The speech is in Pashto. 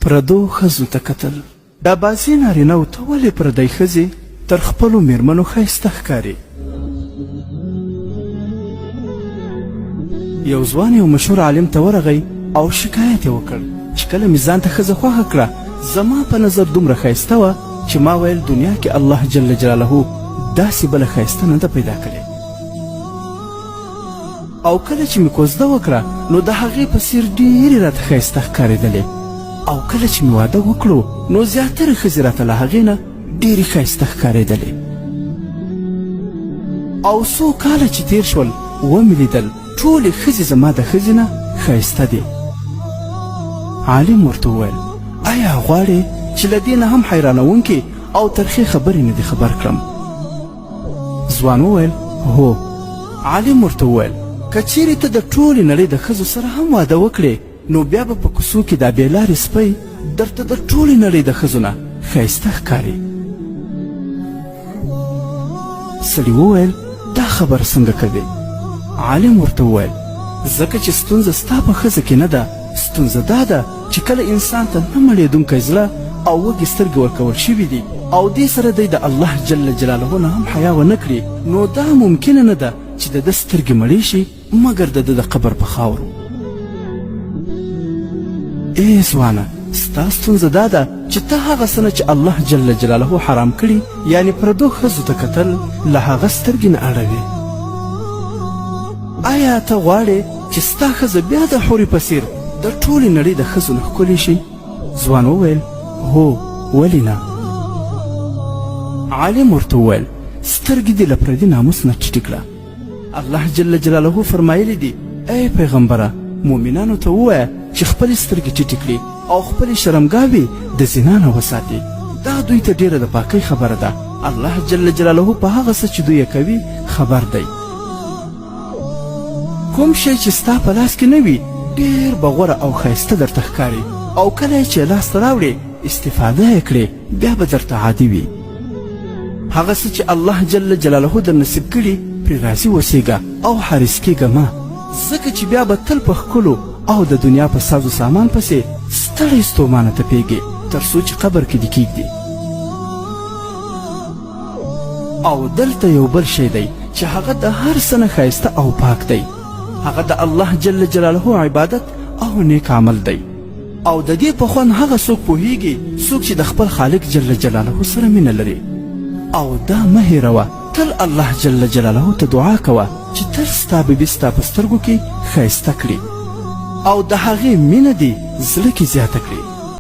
پردو ښځو ته کتل. دا بازي نارینهو ته ولې پردی ښځې تر خپلو میرمنو ښایسته ښکاري؟ یو ځوان یو مشهور عالم ته ورغی او شکایت یې وکړ چې کله مې ځان ته ښځه خوښه کړه زما په نظر دومره ښایسته وه چې ما ویل دنیا کې الله جل جلاله داسې بله ښایسته نه ده پیدا کړې، او کله چې مې کوزده وکړه نو د هغې په څېر ډېرې راته ښایسته ښکارېدلې، او کله چې مې واده وکړو نو زیاتره ښځې راته له هغې نه ډېرې ښایسته ښکارېدلې، او څو کاله چې تېر شول ومې لیدل ټولې ښځې زما د ښځې نه ښایسته دي. عالم ورته وویل آیا غواړې چې له دې نه هم حیرانوونکې او ترخې خبرې نه دې خبر کړم؟ ځوان وویل هو. عالم ورته وویل که چیرې ته د ټولې نړۍ د ښځو سره هم واده وکړې نو بیا به په کوڅو کې دا بېلارې سپی درته د ټولې نړۍ د ښځو نه ښایسته ښکاري. سړي وویل دا خبره څنګه کوې؟ عالم ورته وویل ځکه چې ستونزه ستا په ښځه کې نه ده، ستونزه دا ده چې کله انسان ته نه مړېدونکی زړه او وږې سترګې ورکول شوي دي او دې سره دی د الله جل جلاله نه هم حیا ونه کړي نو دا ممکنه نه ده چې د ده سترګې مړې شي مګر د ده د قبر په خاورو. ای ځوانه ستا ستونزه دا ده چې ته هغه څه نه چې الله جل جلاله حرام کړي یعنې پردو ښځو ته کتل له هغه سترګې نه اړوې. آیا ته غواړې چې ستا ښځه بیا د حورې په څېر د ټولې نړۍ د ښځو نه ښکلې شي؟ ځوان وویل هو ولې نه. عالم ورته وویل سترګې دې له پردي ناموس نه ټیټې کړه. الله جل جلاله فرمایلی دي ای پیغمبره مؤمنانو ته ووایه چې خپلې سترګې ټیټې کړي او خپلې شرمګاوې د زنا نه وساتي. دا دوی ته ډېره د پاکۍ خبره ده. الله جل جلاله په هغه څه چې دوی یې کوي خبر دی. کوم شی چې ستا په لاس کې نه وي ډېر به غوره او ښایسته درته ښکاري او کله چې یې لاسته راوړې استفاده یې کړې بیا به درته عادي وي. هغه څه چې الله جل جلاله در نصیب کړي پرې راضي اوسېږه او حریص کېږه مه، ځکه چې بیا به تل په ښکلو او د دنیا په سازو سامان پسې ستړی ستومانه تپېږې تر څو چې قبر کې دې کېږدي. او دلته یو بل شی دی چې هغه د هر څه نه ښایسته او پاک دی، هغه د الله جل جلاله عبادت او نیک عمل دی. او د دې په خوند هغه څوک پوهیږي څوک چې د خپل خالق جل جلاله سره مینه لري. او دا مه هېروه تل الله جل جلاله ته دعا کوه چې تل ستا بیبي ستا په سترګو کې ښایسته کړي او د هغې مینه دې زړه کې زیاته کړي.